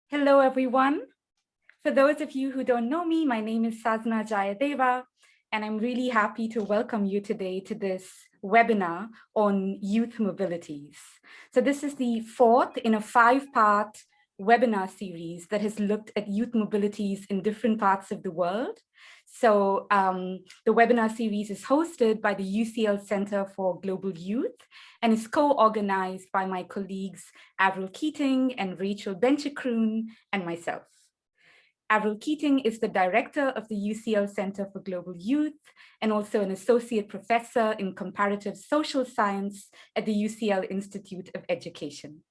Hello, everyone. For those of you who don't know me, my name is Sadhana Jayadeva, and I'm really happy to welcome you today to this webinar on youth mobilities. So this is the fourth in a 5-part webinar series that has looked at youth mobilities in different parts of the world. So the webinar series is hosted by the UCL Center for Global Youth and is co-organized by my colleagues Avril Keating and Rachel Benchikroon and myself. Avril Keating is the director of the UCL Center for Global Youth and also an associate professor in comparative social science at the UCL Institute of Education.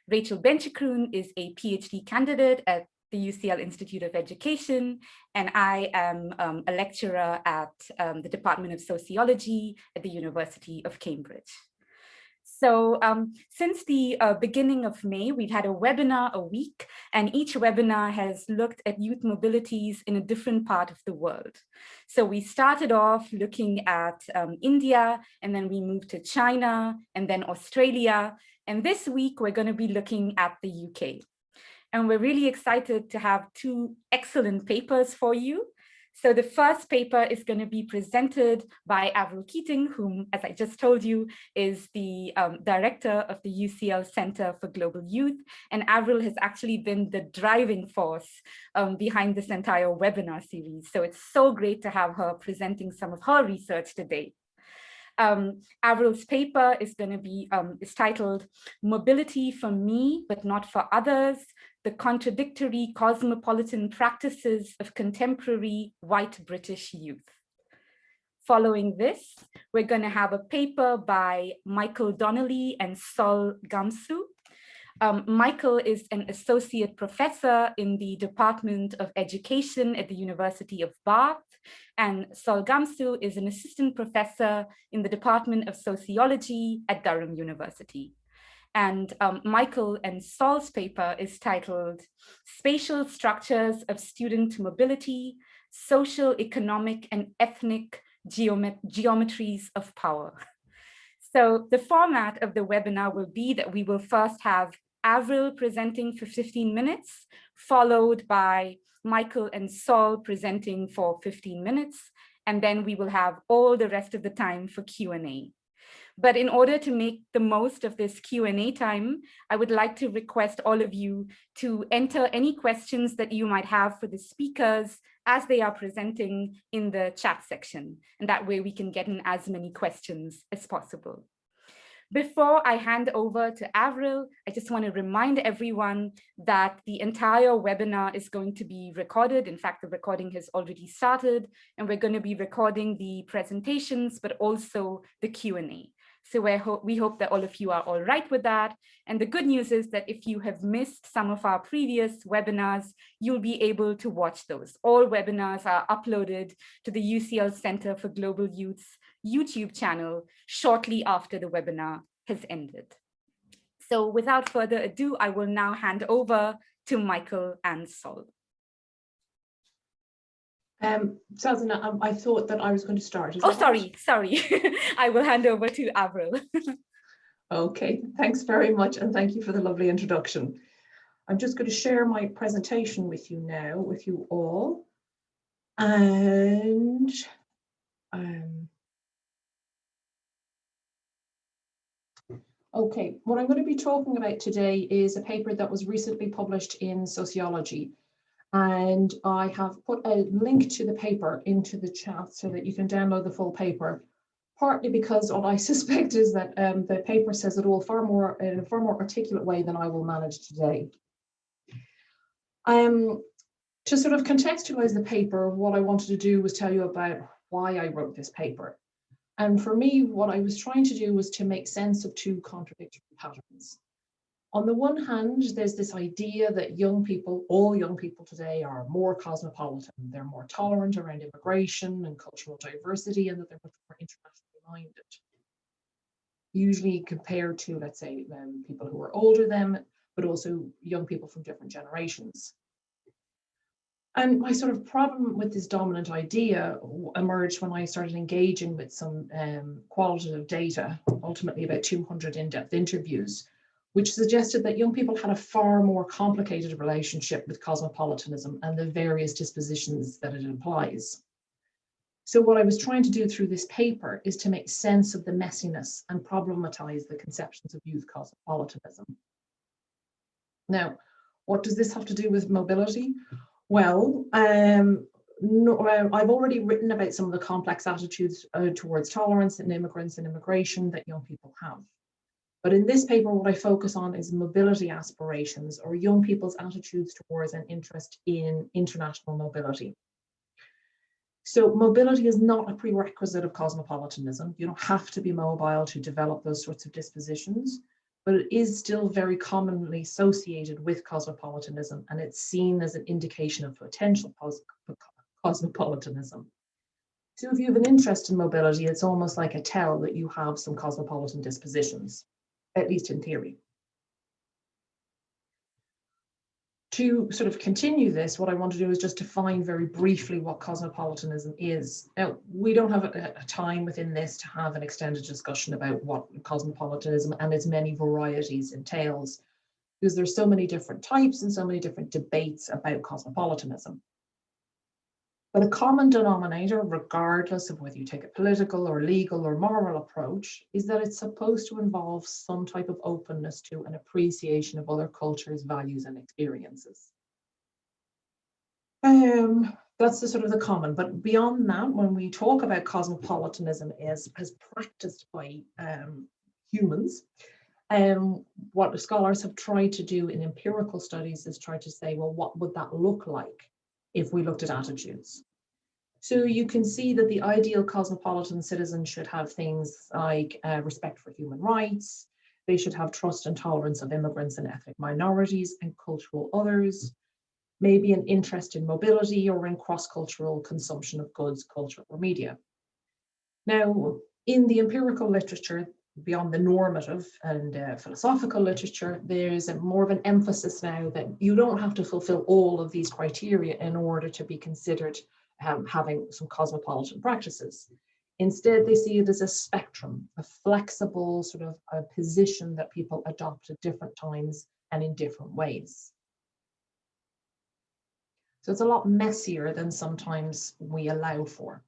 Rachel Benchikroon is a PhD candidate at the UCL Institute of Education, and I am a lecturer at the Department of Sociology at the University of Cambridge. So since the beginning of May, we've had a webinar a week, and each webinar has looked at youth mobilities in a different part of the world. So we started off looking at India, and then we moved to China, and then Australia. And this week, we're going to be looking at the UK. And we're really excited to have 2 excellent papers for you. So the first paper is going to be presented by Avril Keating, whom, as I just told you, is the director of the UCL Center for Global Youth. And Avril has actually been the driving force behind this entire webinar series. So it's so great to have her presenting some of her research today. Avril's paper is going to be is titled "Mobility for Me, but Not for Others: The Contradictory Cosmopolitan Practices of Contemporary White British Youth." Following this, we're going to have a paper by Micheal Donnelly and Sol Gamsu. Micheal is an associate professor in the Department of Education at the University of Bath, and Sol Gamsu is an assistant professor in the Department of Sociology at Durham University. And Micheal and Sol's paper is titled "Spatial Structures of Student Mobility, Social, Economic, and Ethnic Geometries of Power." So the format of the webinar will be that we will first have Avril presenting for 15 minutes, followed by Micheal and Sol presenting for 15 minutes, and then we will have all the rest of the time for Q&A. But in order to make the most of this Q&A time, I would like to request all of you to enter any questions that you might have for the speakers as they are presenting in the chat section. And that way we can get in as many questions as possible. Before I hand over to Avril, I just want to remind everyone that the entire webinar is going to be recorded. In fact, the recording has already started, and we're going to be recording the presentations, but also the Q&A. So we hope that all of you are all right with that. And the good news is that if you have missed some of our previous webinars, you'll be able to watch those. All webinars are uploaded to the UCL Center for Global Youth's YouTube channel shortly after the webinar has ended. So without further ado, I will now hand over to Micheal and Sol. Sadhana, I thought that I was going to start. Oh, sorry. I will hand over to Avril. Okay, thanks very much. And thank you for the lovely introduction. I'm just going to share my presentation with you now, with you all. And okay, what I'm going to be talking about today is a paper that was recently published in Sociology. And I have put a link to the paper into the chat so that you can download the full paper, partly because what I suspect is that the paper says it all in a far more articulate way than I will manage today. To sort of contextualize the paper, what I wanted to do was tell you about why I wrote this paper. And for me, what I was trying to do was to make sense of 2 contradictory patterns. On the one hand, there's this idea that young people, all young people today, are more cosmopolitan. They're more tolerant around immigration and cultural diversity, and that they're much more internationally minded. Usually compared to, let's say, people who are older than them, but also young people from different generations. And my sort of problem with this dominant idea emerged when I started engaging with some qualitative data, ultimately about 200 in-depth interviews, which suggested that young people had a far more complicated relationship with cosmopolitanism and the various dispositions that it implies. So what I was trying to do through this paper is to make sense of the messiness and problematize the conceptions of youth cosmopolitanism. Now, what does this have to do with mobility? Well, I've already written about some of the complex attitudes towards tolerance and immigrants and immigration that young people have. But in this paper, what I focus on is mobility aspirations, or young people's attitudes towards and interest in international mobility. So mobility is not a prerequisite of cosmopolitanism. You don't have to be mobile to develop those sorts of dispositions, but it is still very commonly associated with cosmopolitanism, and it's seen as an indication of potential cosmopolitanism. So if you have an interest in mobility, it's almost like a tell that you have some cosmopolitan dispositions, at least in theory. To sort of continue this, what I want to do is just define very briefly what cosmopolitanism is. Now, we don't have a time within this to have an extended discussion about what cosmopolitanism and its many varieties entails, because there's so many different types and so many different debates about cosmopolitanism. But a common denominator, regardless of whether you take a political or legal or moral approach, is that it's supposed to involve some type of openness to an appreciation of other cultures, values, and experiences. That's the sort of the common, but beyond that, when we talk about cosmopolitanism as practiced by humans, what the scholars have tried to do in empirical studies is try to say, well, what would that look like if we looked at attitudes? So you can see that the ideal cosmopolitan citizen should have things like respect for human rights. They should have trust and tolerance of immigrants and ethnic minorities and cultural others, maybe an interest in mobility or in cross-cultural consumption of goods, culture, or media. Now, in the empirical literature, beyond the normative and philosophical literature, there's more of an emphasis now that you don't have to fulfill all of these criteria in order to be considered having some cosmopolitan practices. Instead, they see it as a spectrum, a flexible sort of a position that people adopt at different times and in different ways. So it's a lot messier than sometimes we allow for.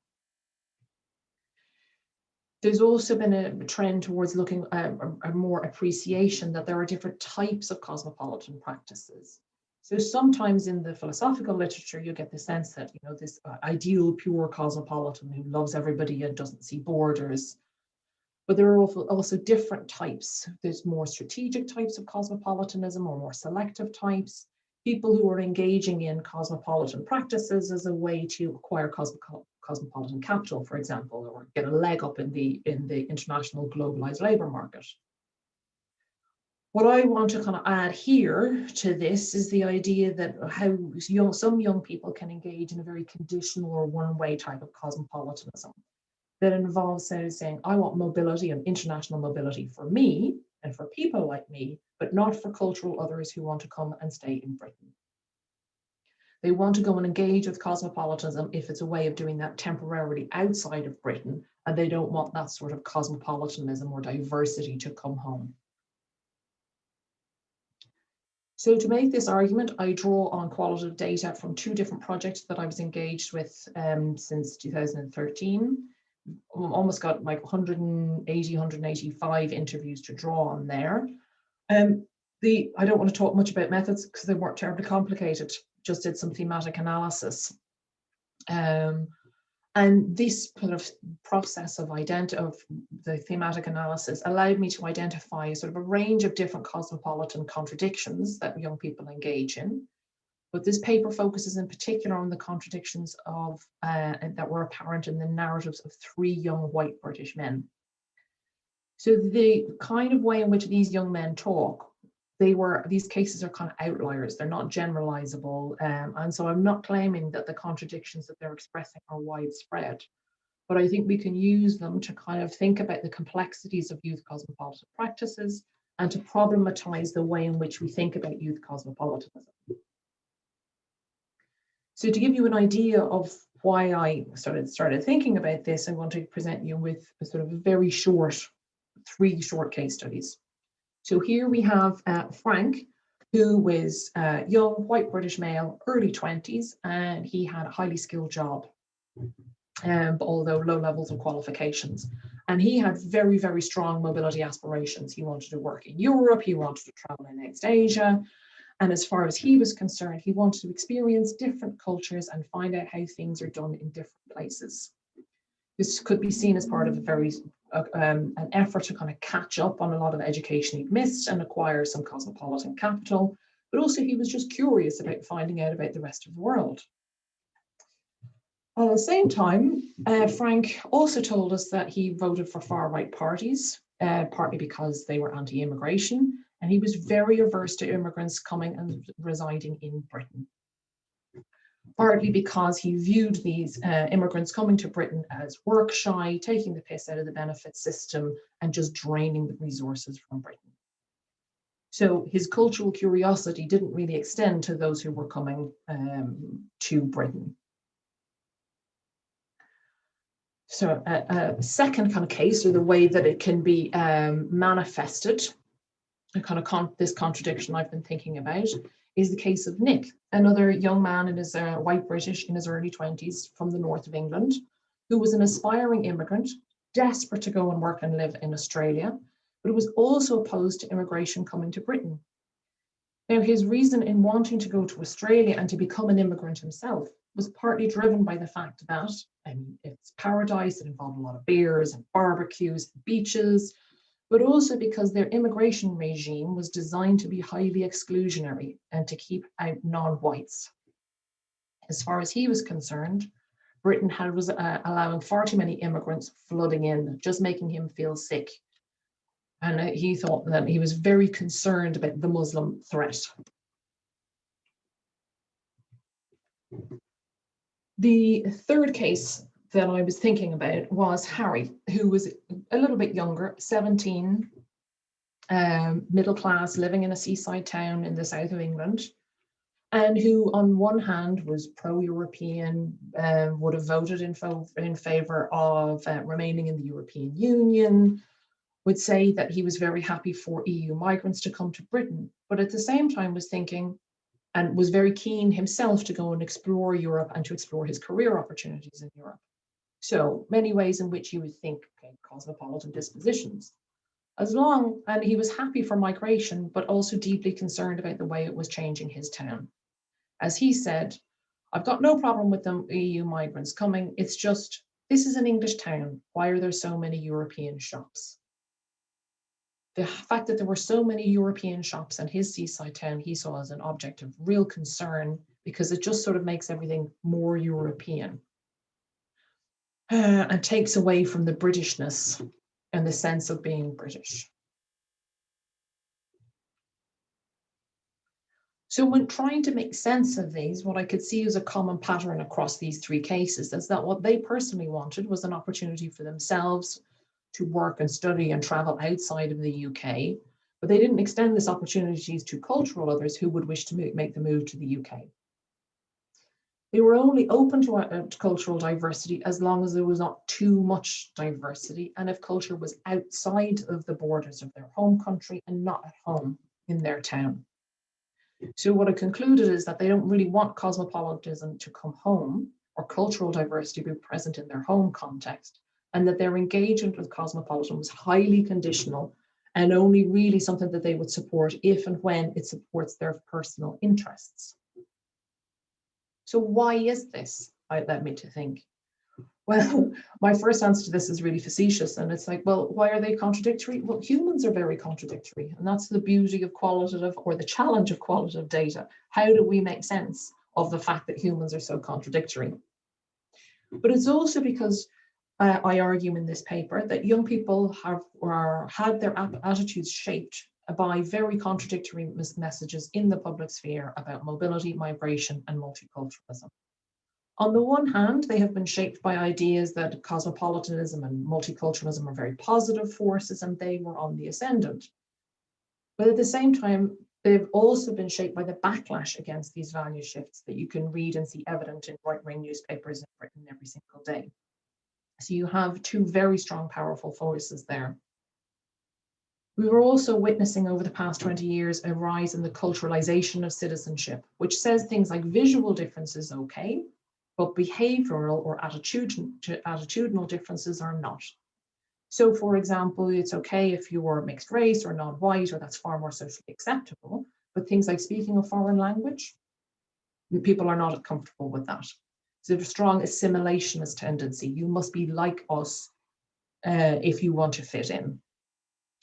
There's also been a trend towards looking at a more appreciation that there are different types of cosmopolitan practices. So sometimes in the philosophical literature, you get the sense that, you know, this ideal pure cosmopolitan who loves everybody and doesn't see borders. But there are also different types. There's more strategic types of cosmopolitanism or more selective types. People who are engaging in cosmopolitan practices as a way to acquire cosmopolitan capital, for example, or get a leg up in the international globalized labor market. What I want to kind of add here to this is the idea that how some young people can engage in a very conditional or one-way type of cosmopolitanism that involves saying, I want mobility and international mobility for me and for people like me, but not for cultural others who want to come and stay in Britain. They want to go and engage with cosmopolitanism if it's a way of doing that temporarily outside of Britain, and they don't want that sort of cosmopolitanism or diversity to come home. So to make this argument, I draw on qualitative data from two different projects that I was engaged with since 2013. Almost got like 180, 185 interviews to draw on there. I don't want to talk much about methods because they weren't terribly complicated, just did some thematic analysis. And this kind of process of the thematic analysis allowed me to identify sort of a range of different cosmopolitan contradictions that young people engage in. But this paper focuses in particular on the contradictions that were apparent in the narratives of 3 young white British men. So the kind of way in which these young men talk, these cases are kind of outliers, they're not generalizable. And so I'm not claiming that the contradictions that they're expressing are widespread, but I think we can use them to kind of think about the complexities of youth cosmopolitan practices and to problematize the way in which we think about youth cosmopolitanism. So to give you an idea of why I started thinking about this, I want to present you with a sort of very short, 3 short case studies. So here we have Frank, who was a young white British male, early 20s, and he had a highly skilled job, although low levels of qualifications. And he had very, very strong mobility aspirations. He wanted to work in Europe, he wanted to travel in East Asia. And as far as he was concerned, he wanted to experience different cultures and find out how things are done in different places. This could be seen as part of a very an effort to kind of catch up on a lot of education he'd missed and acquire some cosmopolitan capital, but also he was just curious about finding out about the rest of the world. At the same time, Frank also told us that he voted for far-right parties, partly because they were anti-immigration, and he was very averse to immigrants coming and residing in Britain. Partly because he viewed these immigrants coming to Britain as work shy, taking the piss out of the benefit system and just draining the resources from Britain. So his cultural curiosity didn't really extend to those who were coming to Britain. So a second kind of case, or the way that it can be manifested, this contradiction I've been thinking about, is the case of Nick, another young man in his white British in his early 20s from the north of England, who was an aspiring immigrant, desperate to go and work and live in Australia, but was also opposed to immigration coming to Britain. Now, his reason in wanting to go to Australia and to become an immigrant himself was partly driven by the fact that it's paradise, it involved a lot of beers and barbecues, and beaches, but also because their immigration regime was designed to be highly exclusionary and to keep out non-whites. As far as he was concerned, Britain was allowing far too many immigrants flooding in, just making him feel sick. And he thought that he was very concerned about the Muslim threat. The third case that I was thinking about was Harry, who was a little bit younger, 17, middle class, living in a seaside town in the south of England, and who on one hand was pro-European, would have voted in favour of remaining in the European Union, would say that he was very happy for EU migrants to come to Britain, but at the same time was thinking and was very keen himself to go and explore Europe and to explore his career opportunities in Europe. So many ways in which you would think, okay, cosmopolitan dispositions. And he was happy for migration, but also deeply concerned about the way it was changing his town. As he said, I've got no problem with the EU migrants coming. It's just, this is an English town. Why are there so many European shops? The fact that there were so many European shops in his seaside town, he saw as an object of real concern because it just sort of makes everything more European. And takes away from the Britishness and the sense of being British. So when trying to make sense of these, what I could see as a common pattern across these three cases is that what they personally wanted was an opportunity for themselves to work and study and travel outside of the UK, but they didn't extend this opportunities to cultural others who would wish to make the move to the UK. They were only open to cultural diversity as long as there was not too much diversity and if culture was outside of the borders of their home country and not at home in their town. So what I concluded is that they don't really want cosmopolitanism to come home or cultural diversity to be present in their home context, and that their engagement with cosmopolitanism was highly conditional and only really something that they would support if and when it supports their personal interests. So why is this? It led me to think. Well, my first answer to this is really facetious, and it's like, well, why are they contradictory? Well, humans are very contradictory, and that's the beauty of qualitative, or the challenge of qualitative data. How do we make sense of the fact that humans are so contradictory? But it's also because I argue in this paper that young people had their attitudes shaped by very contradictory messages in the public sphere about mobility, migration, and multiculturalism. On the one hand, they have been shaped by ideas that cosmopolitanism and multiculturalism are very positive forces and they were on the ascendant. But at the same time, they've also been shaped by the backlash against these value shifts that you can read and see evident in right-wing newspapers in Britain every single day. So you have two very strong, powerful forces there. We were also witnessing over the past 20 years a rise in the culturalization of citizenship, which says things like visual differences okay, but behavioral or attitudinal differences are not. So for example, it's okay if you are mixed race or non-white, or that's far more socially acceptable, but things like speaking a foreign language, people are not comfortable with that. So a strong assimilationist tendency. You must be like us if you want to fit in,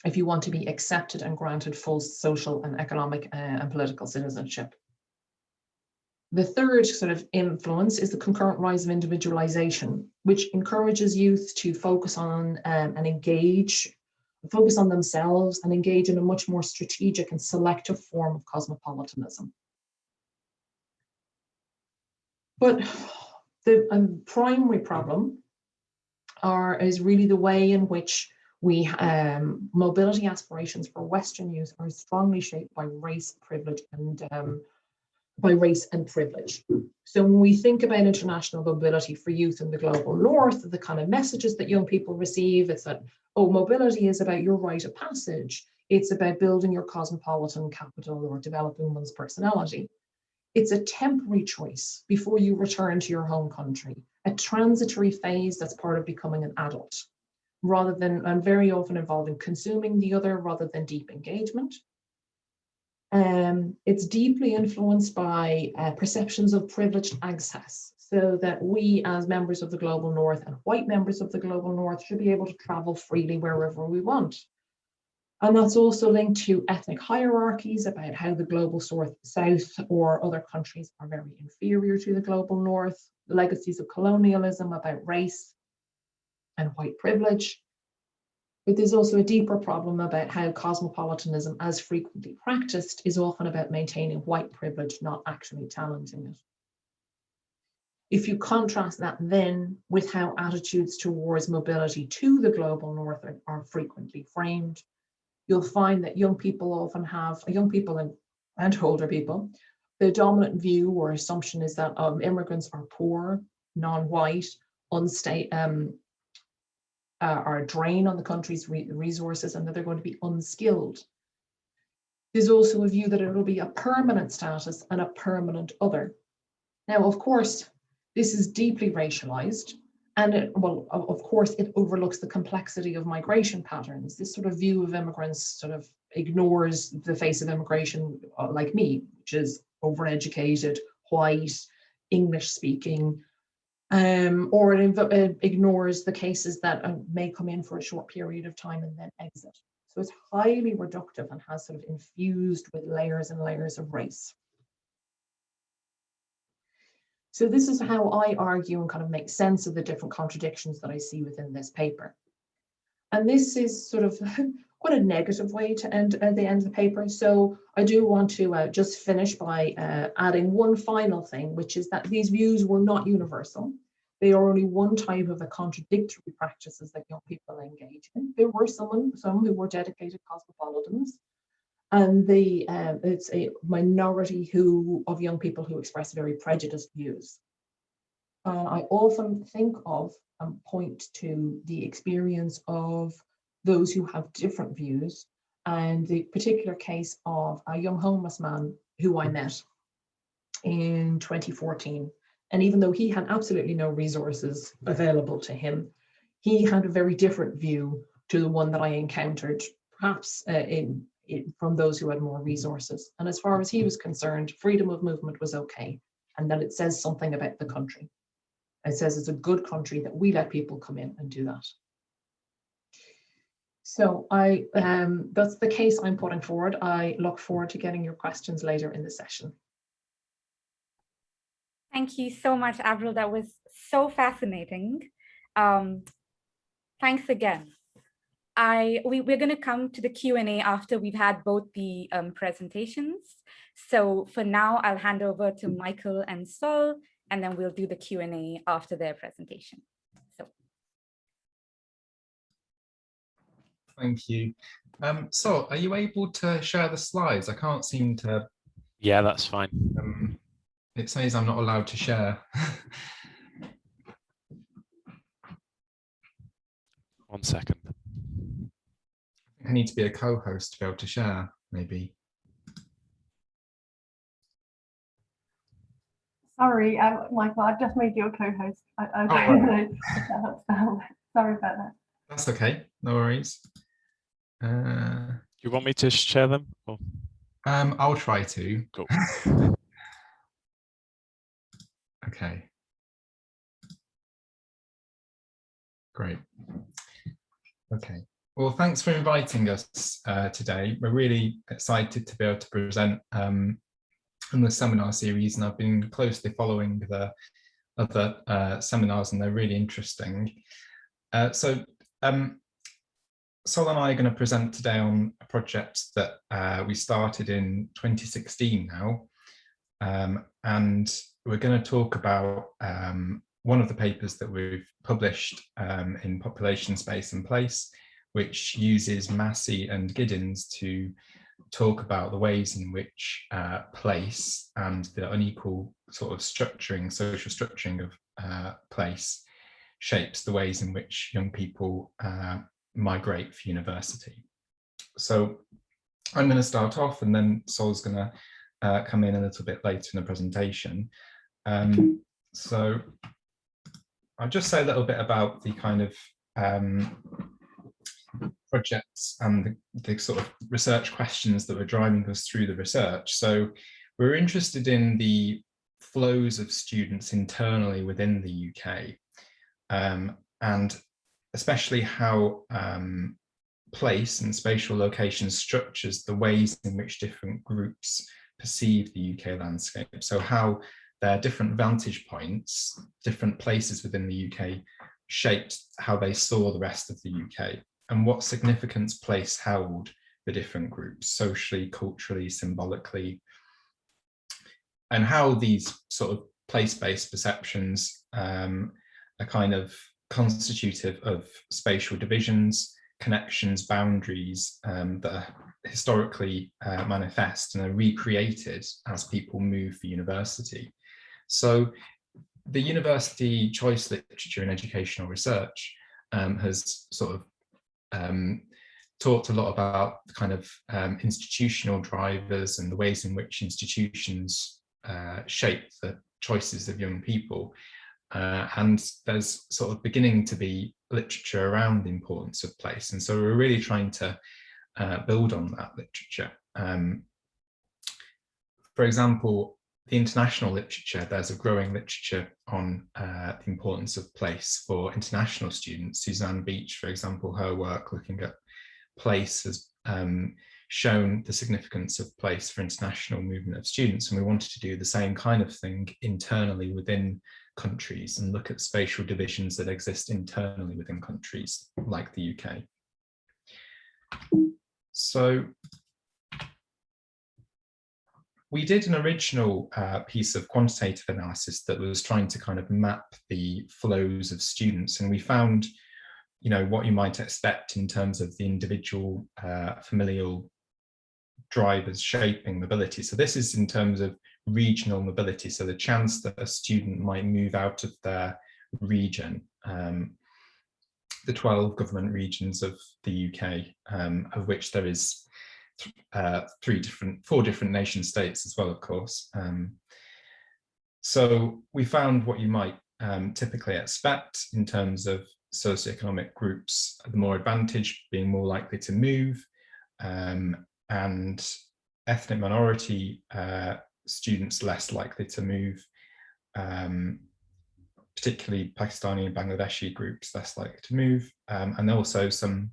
if you want to be accepted and granted full social and economic and political citizenship. The third sort of influence is the concurrent rise of individualization, which encourages youth to focus on focus on themselves and engage in a much more strategic and selective form of cosmopolitanism. But the primary problem is really the way in which we mobility aspirations for Western youth are strongly shaped by race, privilege, and privilege. So when we think about international mobility for youth in the global north, the kind of messages that young people receive, it's that, oh, mobility is about your rite of passage. It's about building your cosmopolitan capital or developing one's personality. It's a temporary choice before you return to your home country, a transitory phase that's part of becoming an adult, rather than, and very often involving consuming the other rather than deep engagement. It's deeply influenced by perceptions of privileged access, so that we as members of the global north and white members of the global north should be able to travel freely wherever we want. And that's also linked to ethnic hierarchies about how the global south or other countries are very inferior to the global north, the legacies of colonialism about race and white privilege. But there's also a deeper problem about how cosmopolitanism, as frequently practiced, is often about maintaining white privilege, not actually challenging it. If you contrast that then with how attitudes towards mobility to the global north are frequently framed, you'll find that young people often have, and older people, the dominant view or assumption is that immigrants are poor, non-white, unstable, are a drain on the country's resources, and that they're going to be unskilled. There's also a view that it will be a permanent status and a permanent other. Now, of course, this is deeply racialized, and of course, it overlooks the complexity of migration patterns. This sort of view of immigrants sort of ignores the face of immigration, like me, which is overeducated, white, English speaking, or it ignores the cases that may come in for a short period of time and then exit. So it's highly reductive and has sort of infused with layers and layers of race. So this is how I argue and kind of make sense of the different contradictions that I see within this paper. And this is sort of quite a negative way to end the end of the paper. So I do want to just finish by adding one final thing, which is that these views were not universal. They are only one type of the contradictory practices that young people engage in. There were some who were dedicated cosmopolitans, and it's a minority of young people who express very prejudiced views. I often think of and point to the experience of those who have different views, and the particular case of a young homeless man who I met in 2014. And even though he had absolutely no resources available to him, he had a very different view to the one that I encountered, perhaps from those who had more resources. And as far as he was concerned, freedom of movement was okay, and that it says something about the country. It says it's a good country that we let people come in and do that. So that's the case I'm putting forward. I look forward to getting your questions later in the session. Thank you so much, Avril. That was so fascinating. Thanks again. We're going to come to the Q&A after we've had both the presentations. So for now, I'll hand over to Micheal and Sol, and then we'll do the Q&A after their presentation. So. Thank you. Sol, are you able to share the slides? I can't seem to. Yeah, that's fine. It says I'm not allowed to share. 1 second. I I need to be a co-host to be able to share, maybe. Sorry, Michael, I've just made you a co-host. I Oh, don't right. know if that helps out. Sorry about that. That's okay, no worries. You want me to share them? Or? I'll try to. Cool. Okay. Great. Okay. Well, thanks for inviting us today. We're really excited to be able to present in the seminar series, and I've been closely following the other seminars, and they're really interesting. So Sol and I are going to present today on a project that we started in 2016 now, and we're going to talk about one of the papers that we've published in Population, Space and Place, which uses Massey and Giddens to talk about the ways in which place and the unequal sort of structuring, social structuring of place shapes the ways in which young people migrate for university. So I'm going to start off, and then Sol's going to come in a little bit later in the presentation. So I'll just say a little bit about the kind of projects and the sort of research questions that were driving us through the research. So we're interested in the flows of students internally within the UK, and especially how place and spatial location structures the ways in which different groups perceive the UK landscape. So how their different vantage points, different places within the UK, shaped how they saw the rest of the UK, and what significance place held for different groups, socially, culturally, symbolically, and how these sort of place-based perceptions are kind of constitutive of spatial divisions, connections, boundaries that are historically manifest and are recreated as people move for university. So the university choice literature in educational research has sort of talked a lot about the kind of institutional drivers and the ways in which institutions shape the choices of young people. And there's sort of beginning to be literature around the importance of place. And so we're really trying to build on that literature. For example, the international literature, there's a growing literature on the importance of place for international students. Suzanne Beach, for example, her work looking at place has shown the significance of place for international movement of students. And we wanted to do the same kind of thing internally within countries and look at spatial divisions that exist internally within countries like the UK. So we did an original piece of quantitative analysis that was trying to kind of map the flows of students, and we found, you know, what you might expect in terms of the individual familial drivers shaping mobility. So this is in terms of regional mobility, so the chance that a student might move out of their region, the 12 government regions of the UK, of which there is 4 different nation states as well, of course. So we found what you might typically expect in terms of socioeconomic groups, the more advantaged being more likely to move, and ethnic minority students less likely to move, particularly Pakistani and Bangladeshi groups less likely to move, and also some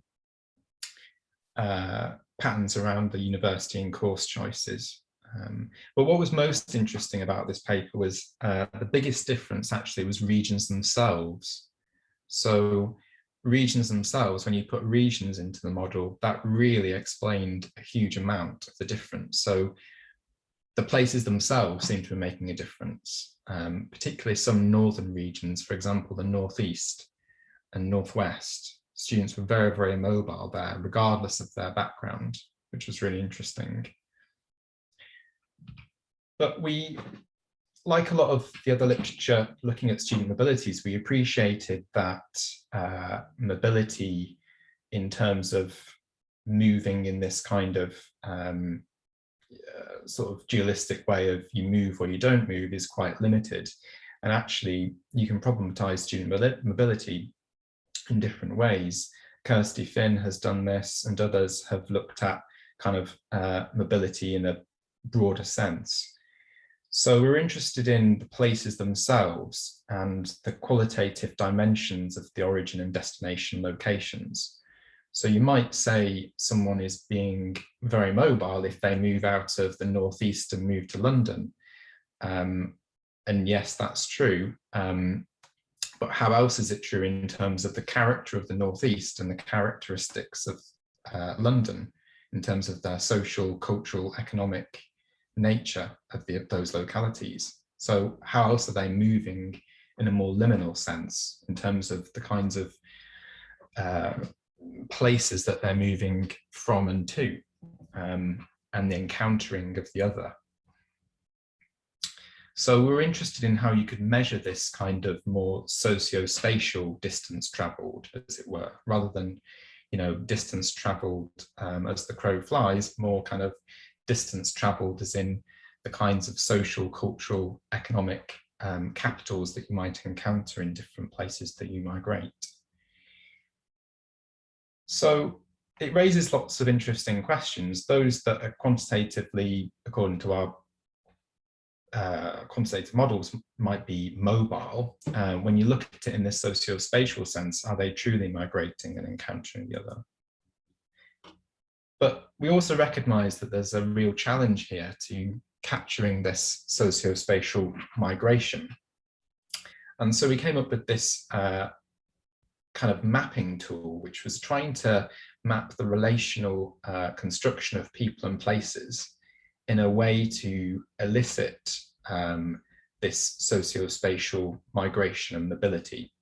patterns around the university and course choices. But what was most interesting about this paper was the biggest difference actually was regions themselves. So regions themselves, when you put regions into the model, that really explained a huge amount of the difference. So the places themselves seem to be making a difference, particularly some northern regions, for example, the northeast and northwest. Students were very, very mobile there, regardless of their background, which was really interesting. But we, like a lot of the other literature looking at student mobilities, we appreciated that mobility in terms of moving in this kind of sort of dualistic way of you move or you don't move is quite limited. And actually, you can problematize student mobility in different ways. Kirsty Finn has done this, and others have looked at kind of mobility in a broader sense. So we're interested in the places themselves and the qualitative dimensions of the origin and destination locations. So you might say someone is being very mobile if they move out of the Northeast and move to London. And yes, that's true. But how else is it true in terms of the character of the Northeast and the characteristics of London in terms of their social, cultural, economic nature of those localities? So how else are they moving in a more liminal sense in terms of the kinds of places that they're moving from and to, and the encountering of the other? So we're interested in how you could measure this kind of more socio-spatial distance traveled, as it were, rather than, you know, distance traveled as the crow flies, more kind of distance traveled as in the kinds of social, cultural, economic capitals that you might encounter in different places that you migrate. So it raises lots of interesting questions, those that are quantitatively, according to our quantitative models, might be mobile. When you look at it in this socio-spatial sense, are they truly migrating and encountering the other? But we also recognize that there's a real challenge here to capturing this socio-spatial migration. And so we came up with this kind of mapping tool, which was trying to map the relational construction of people and places in a way to elicit this socio-spatial migration and mobility.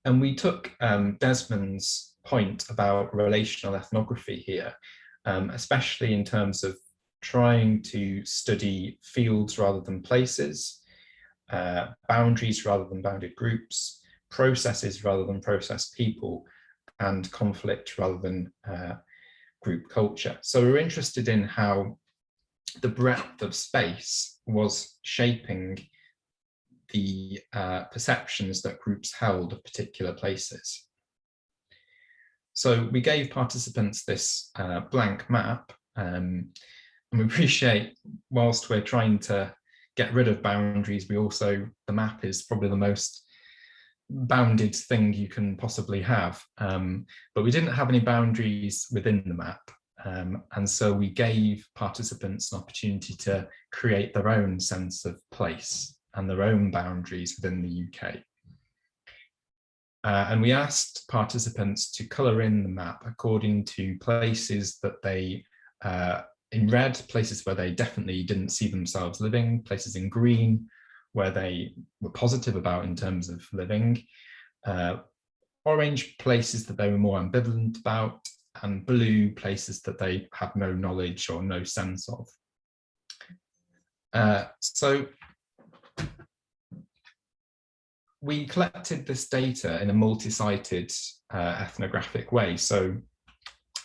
And we took Desmond's point about relational ethnography here, especially in terms of trying to study fields rather than places, boundaries rather than bounded groups, processes rather than processed people, and conflict rather than group culture. So we're interested in how the breadth of space was shaping the perceptions that groups held of particular places. So we gave participants this blank map, and we appreciate, whilst we're trying to get rid of boundaries, the map is probably the most bounded thing you can possibly have. But we didn't have any boundaries within the map. And so we gave participants an opportunity to create their own sense of place and their own boundaries within the UK. And we asked participants to colour in the map according to places that they, in red, places where they definitely didn't see themselves living, places in green, where they were positive about in terms of living, orange, places that they were more ambivalent about, and blue, places that they had no knowledge or no sense of. So we collected this data in a multi-sited ethnographic way. So,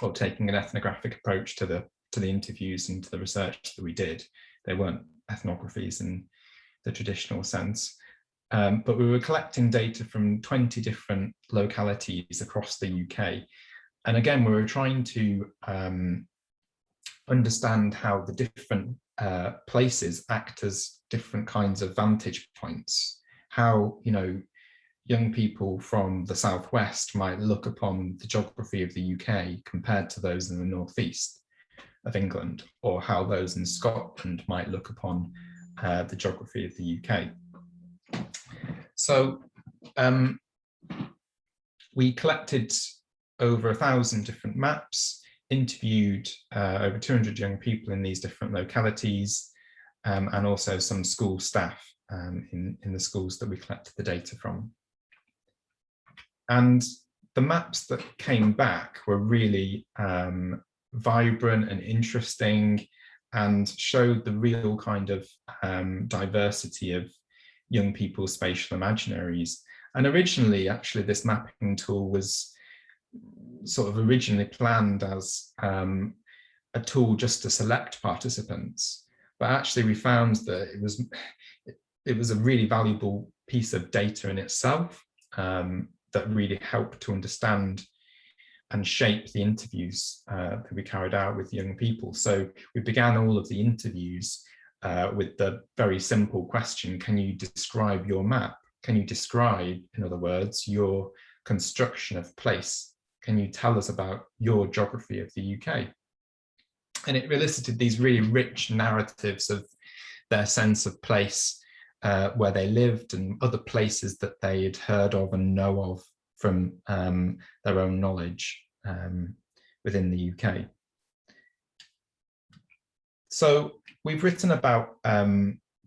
or taking an ethnographic approach to the interviews and to the research that we did. They weren't ethnographies in the traditional sense, but we were collecting data from 20 different localities across the UK. And again, we were trying to understand how the different places act as different kinds of vantage points. How, you know, young people from the Southwest might look upon the geography of the UK compared to those in the Northeast of England, or how those in Scotland might look upon the geography of the UK. So we collected over 1,000 different maps, interviewed over 200 young people in these different localities, and also some school staff in the schools that we collected the data from. And the maps that came back were really vibrant and interesting, and showed the real kind of diversity of young people's spatial imaginaries. And originally, actually, this mapping tool was sort of originally planned as a tool just to select participants, but actually we found that it was a really valuable piece of data in itself that really helped to understand and shape the interviews that we carried out with young people. So we began all of the interviews with the very simple question, can you describe your map? Can you describe, in other words, your construction of place? Can you tell us about your geography of the UK? And it elicited these really rich narratives of their sense of place, where they lived, and other places that they had heard of and know of from their own knowledge within the UK. So we've written about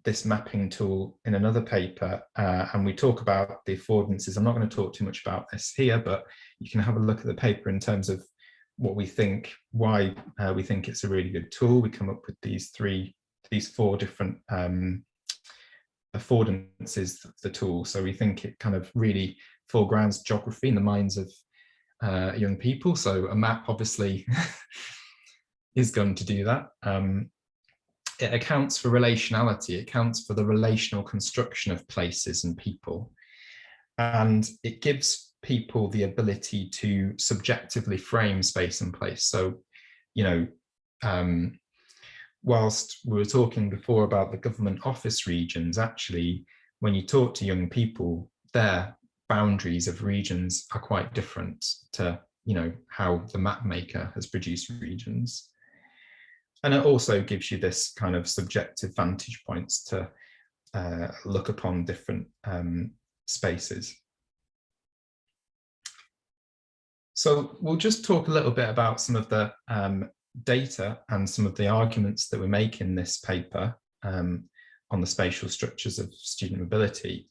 this mapping tool in another paper, and we talk about the affordances. I'm not going to talk too much about this here, but you can have a look at the paper in terms of what we think, why we think it's a really good tool. We come up with these four different affordances of the tool. So we think it kind of really foregrounds geography in the minds of young people. So a map obviously is going to do that. It accounts for relationality, it accounts for the relational construction of places and people. And it gives people the ability to subjectively frame space and place. So, you know, whilst we were talking before about the government office regions, actually, when you talk to young people, their boundaries of regions are quite different to, you know, how the map maker has produced regions. And it also gives you this kind of subjective vantage points to look upon different spaces. So we'll just talk a little bit about some of the data and some of the arguments that we make in this paper on the spatial structures of student mobility.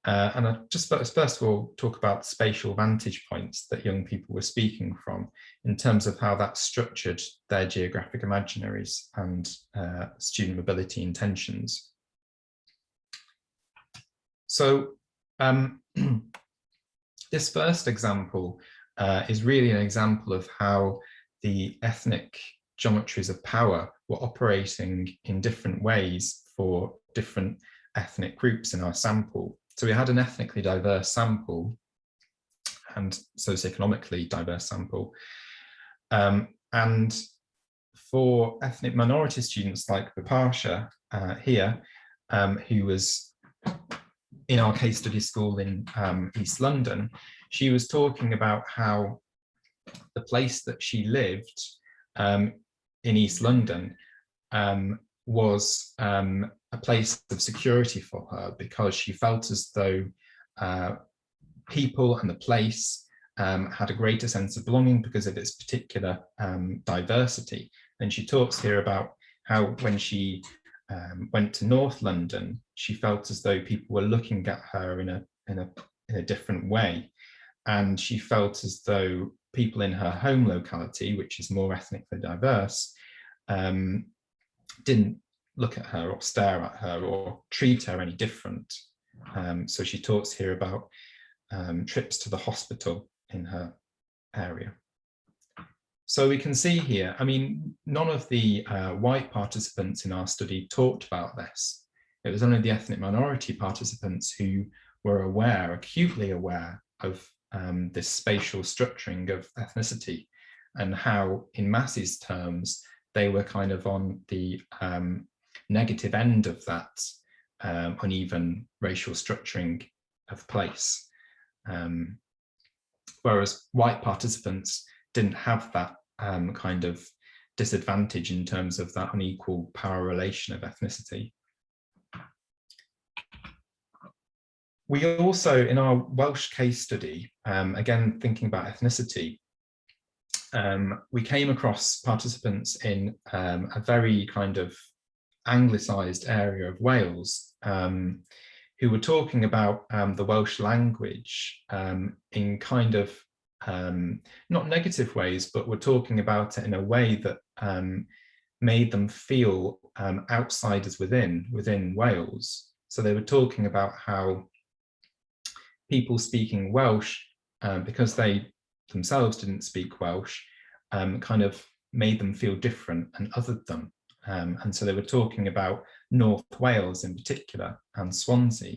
And I just first of all talk about spatial vantage points that young people were speaking from in terms of how that structured their geographic imaginaries and student mobility intentions. So this first example is really an example of how the ethnic geometries of power were operating in different ways for different ethnic groups in our sample. So we had an ethnically diverse sample and socioeconomically diverse sample. And for ethnic minority students like Vipasha here, who was in our case study school in East London, she was talking about how the place that she lived in East London was a place of security for her, because she felt as though people and the place had a greater sense of belonging because of its particular diversity. And she talks here about how when she went to North London, she felt as though people were looking at her in a different way. And she felt as though people in her home locality, which is more ethnically diverse, didn't look at her or stare at her or treat her any different. So she talks here about trips to the hospital in her area. So we can see here, I mean, none of the white participants in our study talked about this. It was only the ethnic minority participants who were aware, acutely aware of this spatial structuring of ethnicity, and how, in Massey's terms, they were kind of on the negative end of that uneven racial structuring of place. Whereas white participants didn't have that kind of disadvantage in terms of that unequal power relation of ethnicity. We also, in our Welsh case study, again, thinking about ethnicity, we came across participants in a very kind of anglicised area of Wales, who were talking about the Welsh language in kind of not negative ways, but were talking about it in a way that made them feel outsiders within Wales. So they were talking about how people speaking Welsh, because they themselves didn't speak Welsh kind of made them feel different and othered them. And so they were talking about North Wales in particular and Swansea.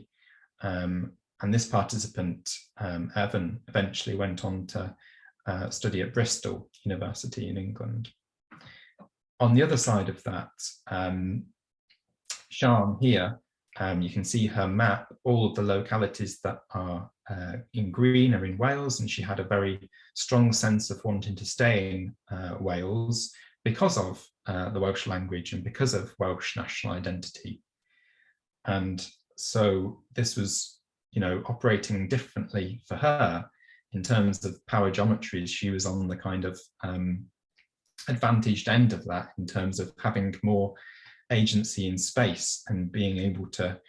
And this participant, Evan, eventually went on to study at Bristol University in England. On the other side of that, Sian here, you can see her map. All of the localities that are in green are in Wales, and she had a very strong sense of wanting to stay in Wales because of the Welsh language and because of Welsh national identity. And so this was, operating differently for her in terms of power geometries. She was on the kind of advantaged end of that in terms of having more agency in space and being able to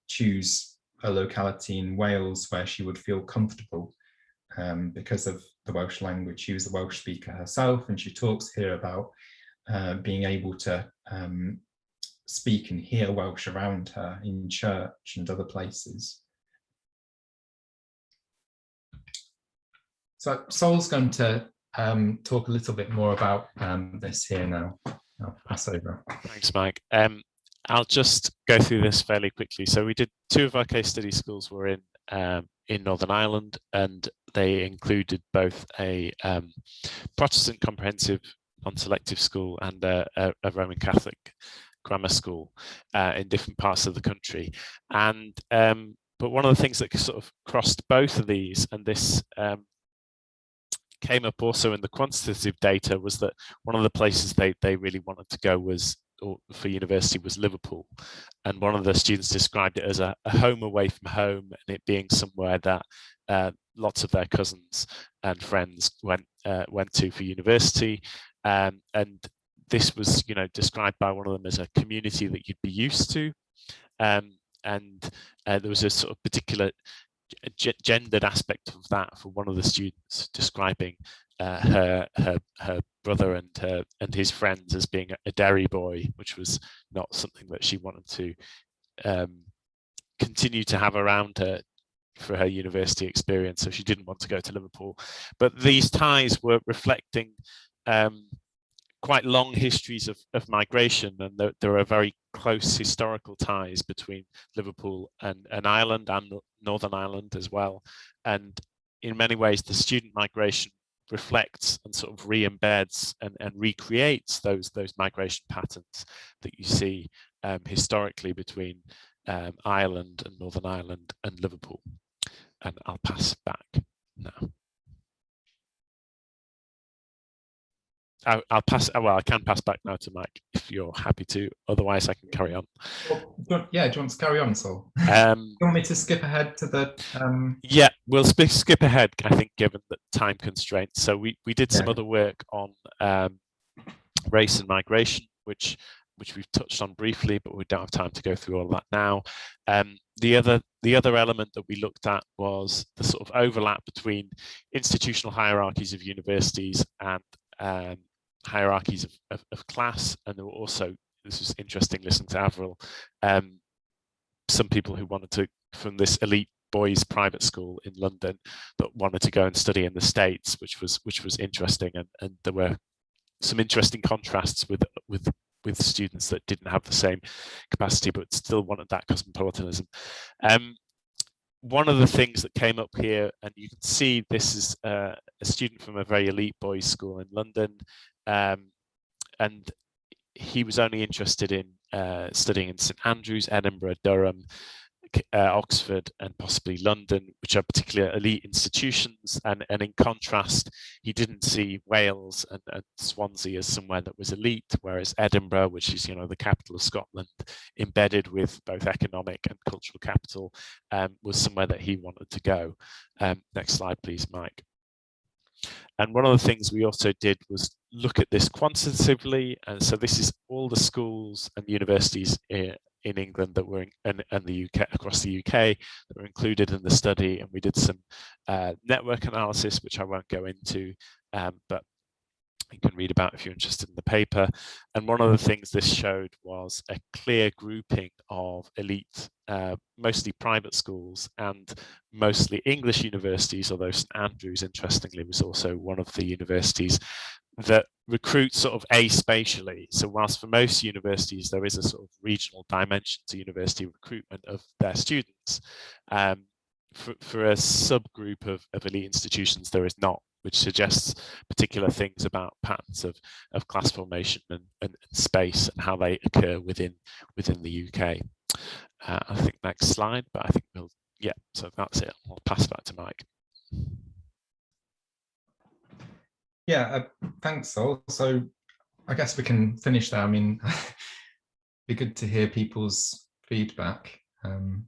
choose a locality in Wales where she would feel comfortable because of the Welsh language. She was a Welsh speaker herself, and she talks here about being able to speak and hear Welsh around her in church and other places. So Sol's going to talk a little bit more about this here now. I'll pass over. Thanks, Mike. I'll just go through this fairly quickly. So we did 2 of our case study schools were in Northern Ireland, and they included both a Protestant comprehensive non-selective school and a Roman Catholic grammar school in different parts of the country. And but one of the things that sort of crossed both of these, and this came up also in the quantitative data, was that one of the places they really wanted to go for university was Liverpool. And one of the students described it as a home away from home, and it being somewhere that lots of their cousins and friends went to for university. And this was, described by one of them as a community that you'd be used to. And there was a sort of particular gendered aspect of that for one of the students, describing her brother and his friends as being a dairy boy, which was not something that she wanted to continue to have around her for her university experience. So she didn't want to go to Liverpool. But these ties were reflecting quite long histories of migration, and there are very close historical ties between Liverpool and Ireland and Northern Ireland as well. And in many ways, the student migration reflects and sort of re-embeds and recreates those migration patterns that you see historically between Ireland and Northern Ireland and Liverpool. And I'll pass back now. I'll pass. Well, I can pass back now to Mike if you're happy to. Otherwise, I can carry on. Well, yeah, do you want to carry on, Sol? Do you want me to skip ahead to the? Yeah, we'll skip ahead. I think, given the time constraints. So we did some other work on race and migration, which we've touched on briefly, but we don't have time to go through all of that now. The other element that we looked at was the sort of overlap between institutional hierarchies of universities and hierarchies of class. And there were also, this was interesting listening to Avril, some people who wanted to, from this elite boys private school in London, that wanted to go and study in the States, which was interesting, and there were some interesting contrasts with students that didn't have the same capacity but still wanted that cosmopolitanism. One of the things that came up here, and you can see this is a student from a very elite boys school in London, and he was only interested in studying in St Andrews, Edinburgh, Durham, Oxford, and possibly London, which are particular elite institutions. And in contrast, he didn't see Wales and Swansea as somewhere that was elite, whereas Edinburgh, which is the capital of Scotland, embedded with both economic and cultural capital, was somewhere that he wanted to go. Next slide, please, Mike. And one of the things we also did was look at this quantitatively. And so this is all the schools and universities in England that were and the UK, across the UK, that were included in the study. And we did some network analysis, which I won't go into, but you can read about if you're interested in the paper. And one of the things this showed was a clear grouping of elite, mostly private schools and mostly English universities, although St Andrews, interestingly, was also one of the universities that recruit sort of aspatially. So whilst for most universities there is a sort of regional dimension to university recruitment of their students, for a subgroup of elite institutions there is not, which suggests particular things about patterns of class formation and space and how they occur within the UK. I think next slide, but I think we'll, yeah, so that's it. I'll pass back to Mike. Yeah, thanks, Sol. So I guess we can finish there. I mean, it'd be good to hear people's feedback and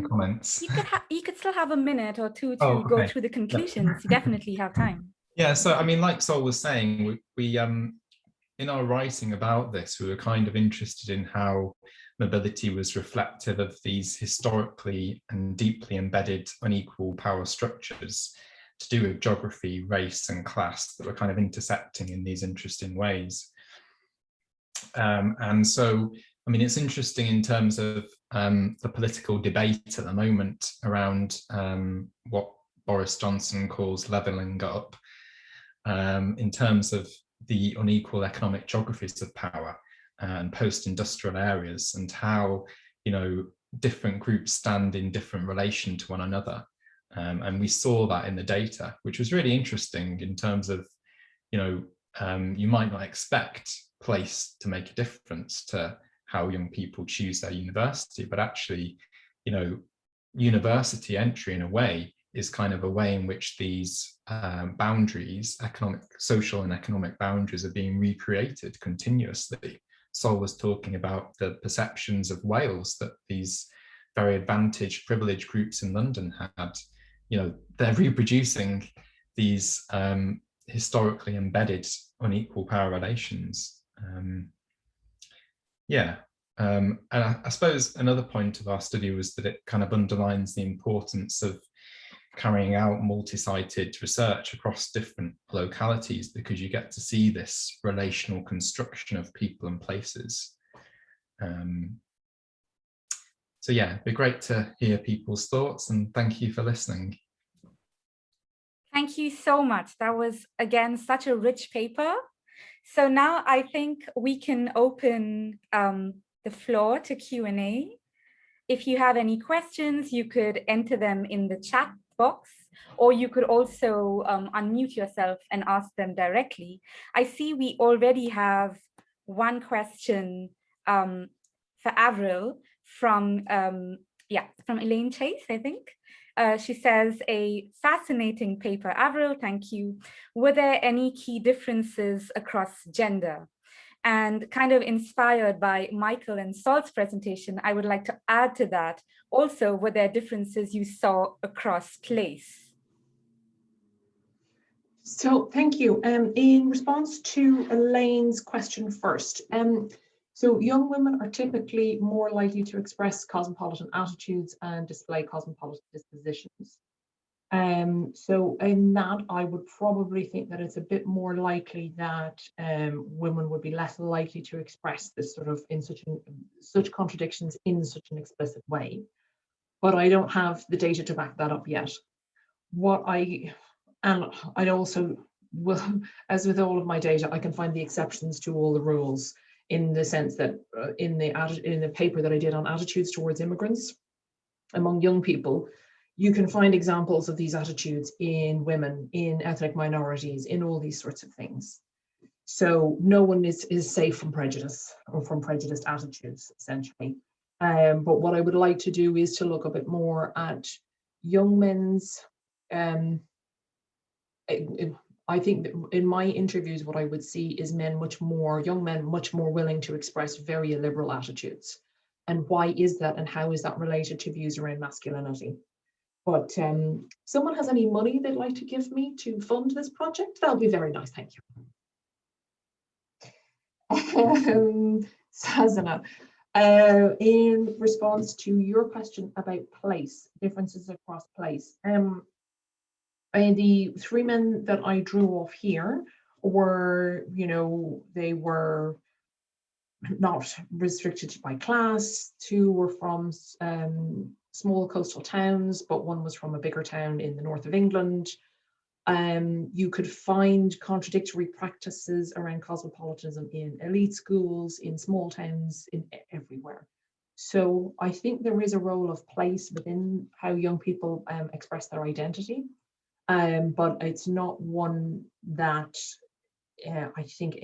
comments. You could still have a minute or two to go through the conclusions. You definitely have time. Yeah, so I mean, like Sol was saying, we in our writing about this, we were kind of interested in how mobility was reflective of these historically and deeply embedded unequal power structures to do with geography, race, and class that were kind of intersecting in these interesting ways. And so, I mean, it's interesting in terms of the political debate at the moment around what Boris Johnson calls levelling up, in terms of the unequal economic geographies of power and post-industrial areas, and how, you know, different groups stand in different relation to one another. And we saw that in the data, which was really interesting in terms of, you know, you might not expect place to make a difference to how young people choose their university, but actually, you know, university entry in a way is kind of a way in which these boundaries, social and economic boundaries, are being recreated continuously. Sol was talking about the perceptions of Wales that these very advantaged, privileged groups in London had. You know, they're reproducing these historically embedded unequal power relations. And I suppose another point of our study was that it kind of underlines the importance of carrying out multi-sited research across different localities, because you get to see this relational construction of people and places. So yeah, it'd be great to hear people's thoughts, and thank you for listening. Thank you so much. That was, again, such a rich paper. So now I think we can open the floor to Q&A. If you have any questions, you could enter them in the chat box, or you could also unmute yourself and ask them directly. I see we already have one question for Avril from Elaine Chase, I think. She says, a fascinating paper. Avril, thank you. Were there any key differences across gender? And kind of inspired by Micheal and Sol's presentation, I would like to add to that. Also, were there differences you saw across place? So thank you. In response to Elaine's question first, so young women are typically more likely to express cosmopolitan attitudes and display cosmopolitan dispositions. So in that, I would probably think that it's a bit more likely that women would be less likely to express this sort of in such contradictions in such an explicit way. But I don't have the data to back that up yet. And I also will, as with all of my data, I can find the exceptions to all the rules, in the sense that in the paper that I did on attitudes towards immigrants among young people, you can find examples of these attitudes in women, in ethnic minorities, in all these sorts of things. So no one is safe from prejudice or from prejudiced attitudes, essentially. But what I would like to do is to look a bit more at young men's, I think that in my interviews, what I would see is young men much more willing to express very illiberal attitudes. And why is that, and how is that related to views around masculinity? But someone has any money they'd like to give me to fund this project? That'll be very nice, thank you. Sazana, in response to your question about place, differences across place, the three men that I drew off here or, they were not restricted by class. 2 were from small coastal towns, but 1 was from a bigger town in the north of England. You could find contradictory practices around cosmopolitanism in elite schools, in small towns, in everywhere. So I think there is a role of place within how young people express their identity, but it's not one that I think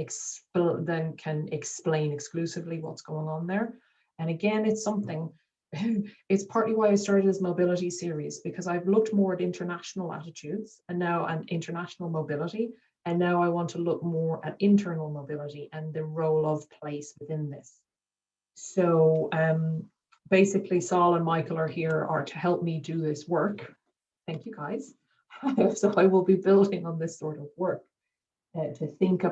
then can explain exclusively what's going on there. And again, it's something, it's partly why I started this mobility series, because I've looked more at international attitudes and international mobility, and now I want to look more at internal mobility and the role of place within this. So basically, Sol and Micheal are to help me do this work. Thank you, guys. So I will be building on this sort of work to think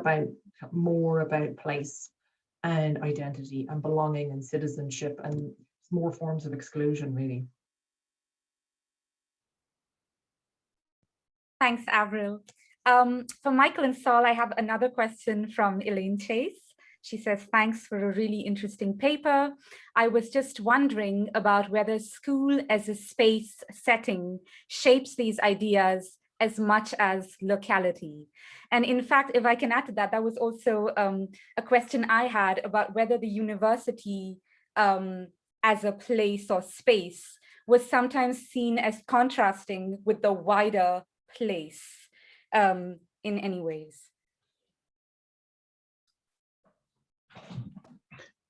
more about place and identity and belonging and citizenship and more forms of exclusion, really. Thanks, Avril. For Micheal and Sol, I have another question from Elaine Chase. She says, thanks for a really interesting paper. I was just wondering about whether school as a space setting shapes these ideas as much as locality. And in fact, if I can add to that, that was also a question I had about whether the university as a place or space was sometimes seen as contrasting with the wider place in any ways.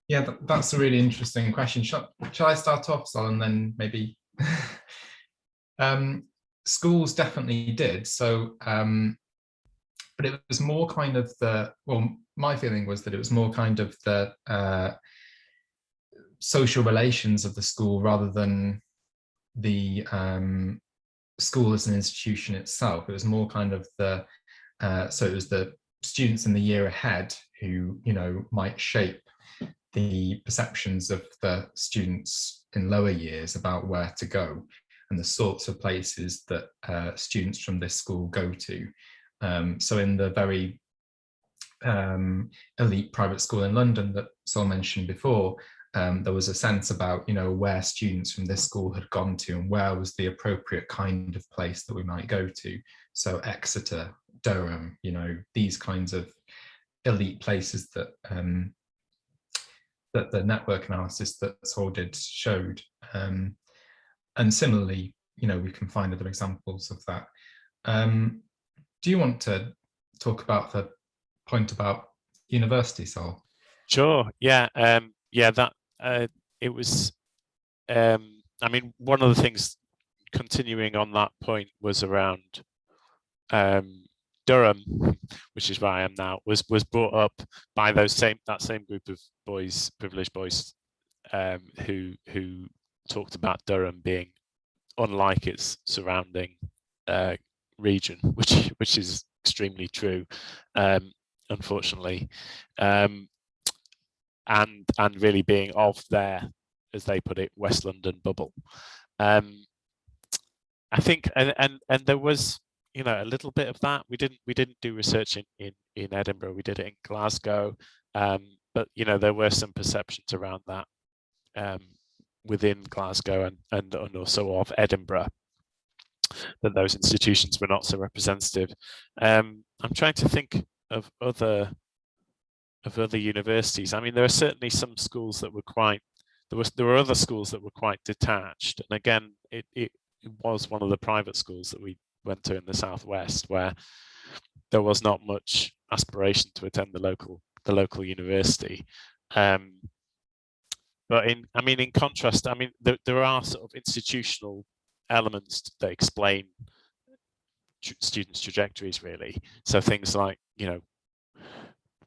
Yeah, that's a really interesting question. Shall I start off, Sol, and then maybe schools definitely did. So, but it was more kind of my feeling was that it was more kind of the social relations of the school rather than the school as an institution itself. It was more kind of so it was the students in the year ahead who, might shape the perceptions of the students in lower years about where to go and the sorts of places that students from this school go to. So in the very elite private school in London that Sol mentioned before, there was a sense about, where students from this school had gone to and where was the appropriate kind of place that we might go to. So Exeter, Durham, these kinds of elite places that that the network analysis that Sol did showed. And similarly, we can find other examples of that. Do you want to talk about the point about university, Sol? Sure. Yeah. That it was. I mean, one of the things continuing on that point was around Durham, which is where I am now, was brought up by that same group of boys, privileged boys, who talked about Durham being unlike its surrounding region, which is extremely true, unfortunately, and really being of their, as they put it, West London bubble. I think, and there was, a little bit of that. We didn't do research in Edinburgh. We did it in Glasgow, but there were some perceptions around that within Glasgow and also of Edinburgh, that those institutions were not so representative. I'm trying to think of other universities. I mean, there are certainly some schools that were quite. There were other schools that were quite detached, and again, it was one of the private schools that we went to in the southwest, where there was not much aspiration to attend the local university. But in contrast, there are sort of institutional elements that explain students' trajectories, really. So things like,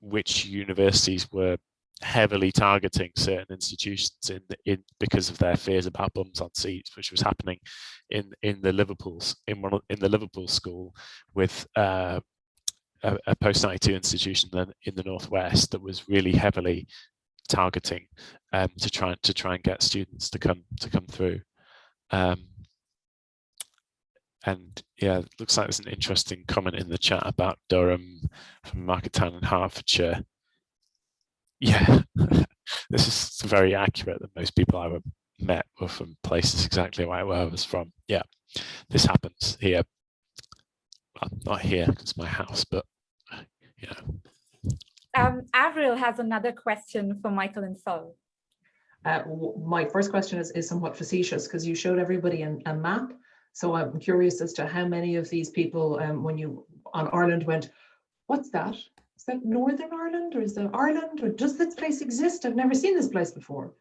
which universities were heavily targeting certain institutions in because of their fears about bums on seats, which was happening in the Liverpool school with a post-92 institution in the northwest that was really heavily targeting to try and get students to come through. And yeah, it looks like there's an interesting comment in the chat about Durham from Market Town in Hertfordshire. Yeah, this is very accurate that most people I met were from places exactly where I was from. Yeah, this happens here. Well, not here because it's my house, but you know. Avril has another question for Micheal and Sol. My first question is somewhat facetious because you showed everybody a map. So I'm curious as to how many of these people, when you on Ireland, went, what's that? Is that Northern Ireland or is that Ireland or does this place exist? I've never seen this place before.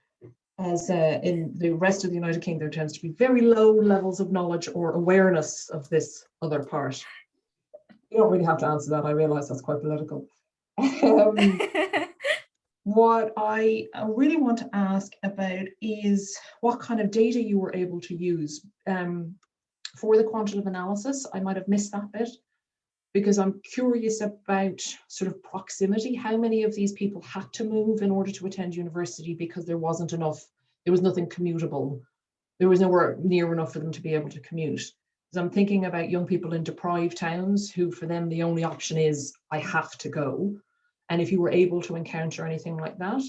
As in the rest of the United Kingdom, there tends to be very low levels of knowledge or awareness of this other part. You don't really have to answer that. I realize that's quite political. What I really want to ask about is what kind of data you were able to use for the quantitative analysis. I might have missed that bit because I'm curious about sort of proximity. How many of these people had to move in order to attend university because there wasn't enough, there was nothing commutable. There was nowhere near enough for them to be able to commute. Because I'm thinking about young people in deprived towns who for them the only option is I have to go. And if you were able to encounter anything like that,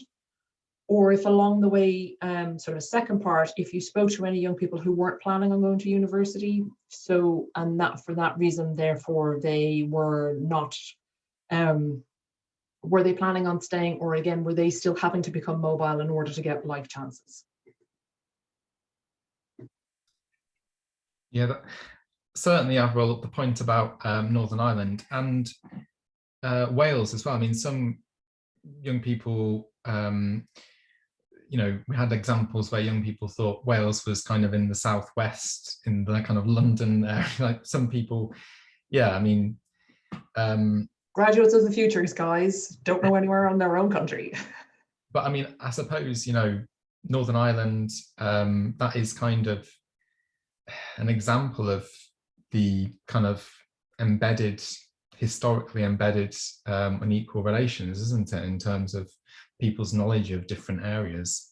or if along the way, sort of second part, if you spoke to any young people who weren't planning on going to university, so, and that for that reason, therefore, they were not, were they planning on staying, or again, were they still having to become mobile in order to get life chances? Yeah, certainly, Avril, the point about Northern Ireland and Wales as well. I mean, some young people, you know, we had examples where young people thought Wales was kind of in the southwest, in the kind of London area. Like some people, yeah, I mean, graduates of the futures, guys, don't know anywhere on their own country. But I mean, I suppose, you know, Northern Ireland, that is kind of an example of the kind of embedded, historically embedded unequal relations, isn't it, in terms of people's knowledge of different areas.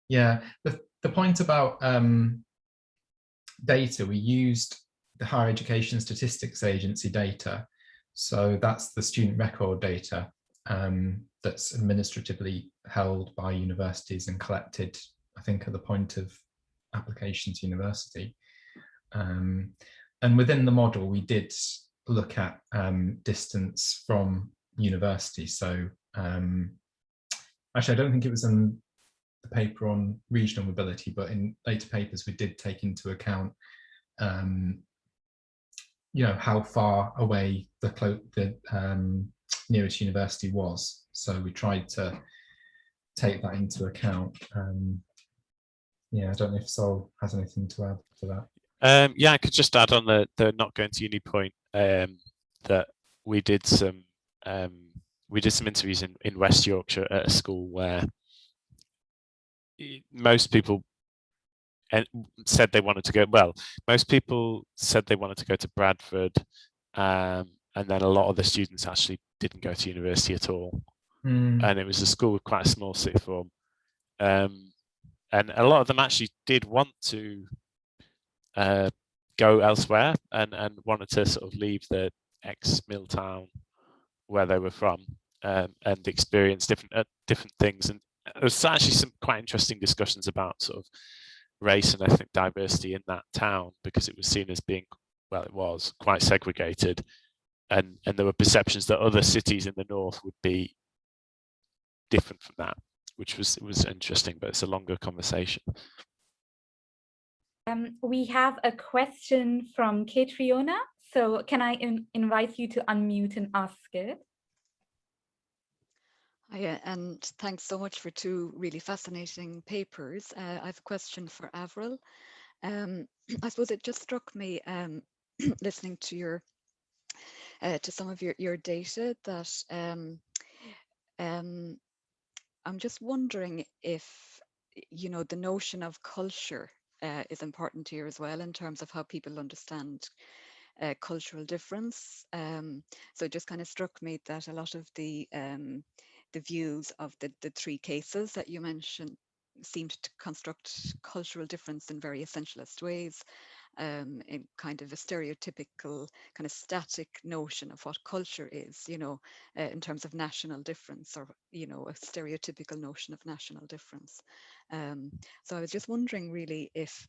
Yeah, the point about data, we used the Higher Education Statistics Agency data. So that's the student record data that's administratively held by universities and collected, I think, at the point of application to university. And within the model, we did look at distance from university. So actually, I don't think it was in the paper on regional mobility, but in later papers, we did take into account you know, how far away the nearest university was. So we tried to take that into account. Yeah, I don't know if Sol has anything to add to that. Yeah, I could just add on the not going to uni point that we did some interviews in West Yorkshire at a school where most people said they wanted to go. Well, most people said they wanted to go to Bradford, and then a lot of the students actually didn't go to university at all. And it was a school with quite a small sixth form, and a lot of them actually did want to go elsewhere and wanted to sort of leave the ex-mill town where they were from and experience different things. And there was actually some quite interesting discussions about sort of race and ethnic diversity in that town, because it was seen as being, well, it was quite segregated, and there were perceptions that other cities in the north would be different from that, which was interesting, but it's a longer conversation. We have a question from Catriona. So can I invite you to unmute and ask it? Hiya, and thanks so much for two really fascinating papers. I have a question for Avril. I suppose it just struck me listening to your to some of your data that I'm just wondering if, you know, the notion of culture is important here as well in terms of how people understand cultural difference. So it just kind of struck me that a lot of the views of the three cases that you mentioned seemed to construct cultural difference in very essentialist ways, in kind of a stereotypical, kind of static notion of what culture is, you know, in terms of national difference, or, you know, a stereotypical notion of national difference. So I was just wondering really if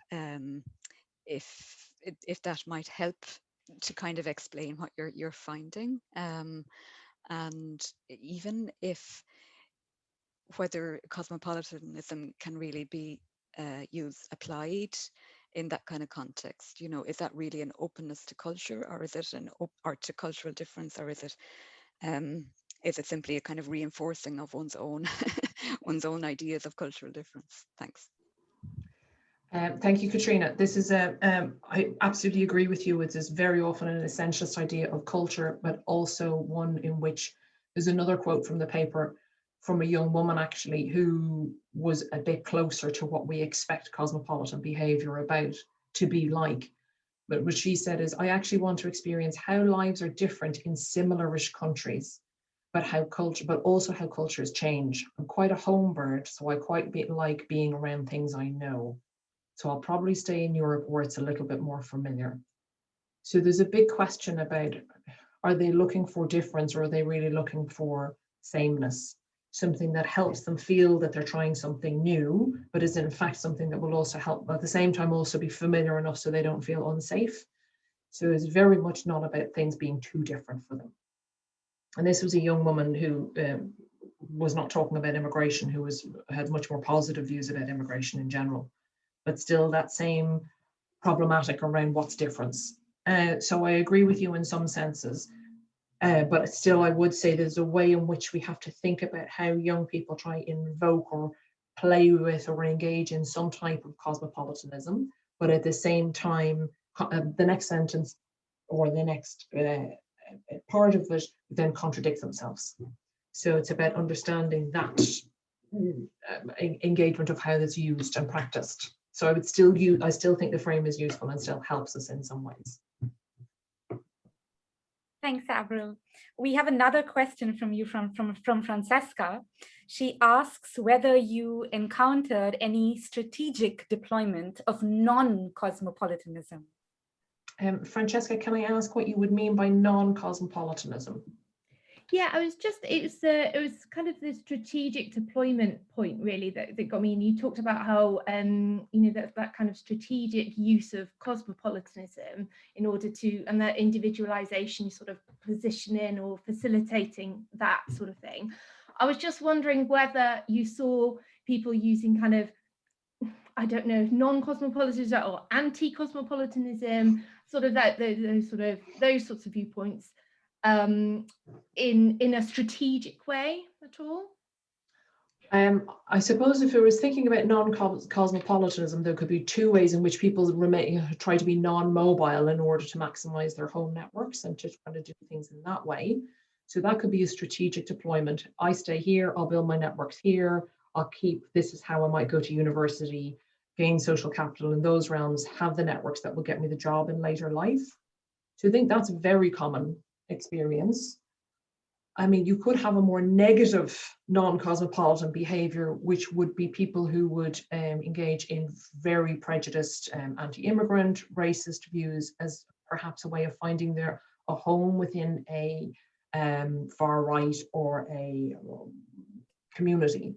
that might help to kind of explain what you're finding, and even if whether cosmopolitanism can really be applied in that kind of context. You know, is that really an openness to culture, or is it or to cultural difference, or is it simply a kind of reinforcing of one's own one's own ideas of cultural difference? Thanks. Thank you, Katrina. This is I absolutely agree with you. It is very often an essentialist idea of culture, but also one in which there's another quote from the paper from a young woman actually who was a bit closer to what we expect cosmopolitan behavior about to be like. But what she said is, I actually want to experience how lives are different in similar-ish countries, but also how cultures change. I'm quite a home bird, so I quite like being around things I know. So I'll probably stay in Europe where it's a little bit more familiar. So there's a big question about, are they looking for difference, or are they really looking for sameness? Something that helps them feel that they're trying something new, but is in fact something that will also help, at the same time also be familiar enough so they don't feel unsafe. So it's very much not about things being too different for them. And this was a young woman who was not talking about immigration, who had much more positive views about immigration in general, but still that same problematic around what's difference. So I agree with you in some senses, but still I would say there's a way in which we have to think about how young people try invoke or play with or engage in some type of cosmopolitanism, but at the same time, the next sentence or the next part of it then contradict themselves. So it's about understanding that engagement of how it's used and practiced. So I still think the frame is useful and still helps us in some ways. Thanks, Avril. We have another question from you from Francesca. She asks whether you encountered any strategic deployment of non-cosmopolitanism. Francesca, can I ask what you would mean by non-cosmopolitanism? Yeah, it was kind of the strategic deployment point really that got me. And you talked about how you know, that kind of strategic use of cosmopolitanism in order to, and that individualization, sort of positioning or facilitating that sort of thing. I was just wondering whether you saw people using kind of, I don't know, non-cosmopolitanism or anti-cosmopolitanism, sort of those sorts of viewpoints in a strategic way at all? I suppose if I was thinking about non-cosmopolitanism, there could be two ways in which people try to be non-mobile in order to maximize their home networks and to try to do things in that way. So that could be a strategic deployment. I stay here, I'll build my networks here, this is how I might go to university, gain social capital in those realms, have the networks that will get me the job in later life. So I think that's a very common experience. I mean, you could have a more negative non-cosmopolitan behavior, which would be people who would engage in very prejudiced anti-immigrant, racist views as perhaps a way of finding a home within a far right or a community.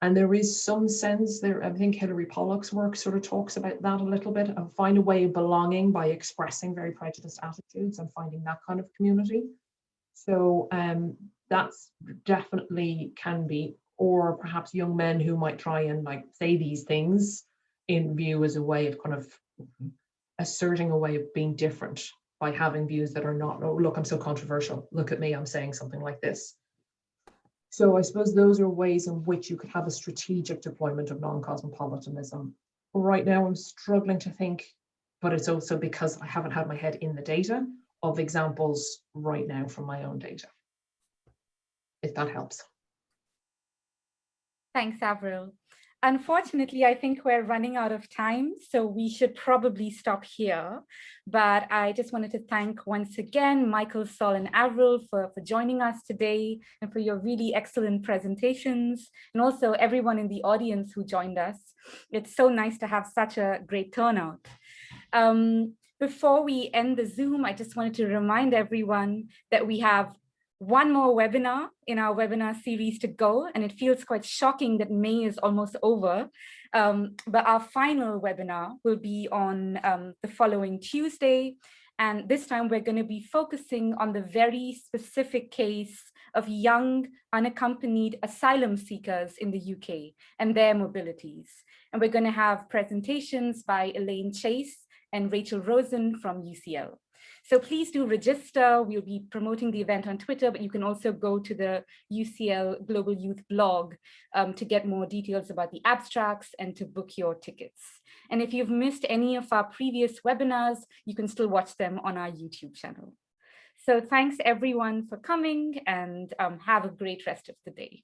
And there is some sense there, I think Hilary Pollock's work sort of talks about that a little bit, and find a way of belonging by expressing very prejudiced attitudes and finding that kind of community. So that's definitely can be, or perhaps young men who might try and like say these things in view as a way of kind of asserting a way of being different by having views that are not, oh, look, I'm so controversial, look at me, I'm saying something like this. So I suppose those are ways in which you could have a strategic deployment of non-cosmopolitanism. Right now I'm struggling to think, but it's also because I haven't had my head in the data of examples right now from my own data, if that helps. Thanks, Avril. Unfortunately, I think we're running out of time, so we should probably stop here. But I just wanted to thank once again Micheal, Sol, and Avril for joining us today and for your really excellent presentations, and also everyone in the audience who joined us. It's so nice to have such a great turnout. Before we end the Zoom, I just wanted to remind everyone that we have one more webinar in our webinar series to go, and it feels quite shocking that May is almost over. But our final webinar will be on the following Tuesday. And this time we're going to be focusing on the very specific case of young unaccompanied asylum seekers in the UK and their mobilities. And we're going to have presentations by Elaine Chase and Rachel Rosen from UCL. So please do register. We'll be promoting the event on Twitter, but you can also go to the UCL Global Youth blog to get more details about the abstracts and to book your tickets. And if you've missed any of our previous webinars, you can still watch them on our YouTube channel. So thanks everyone for coming, and have a great rest of the day.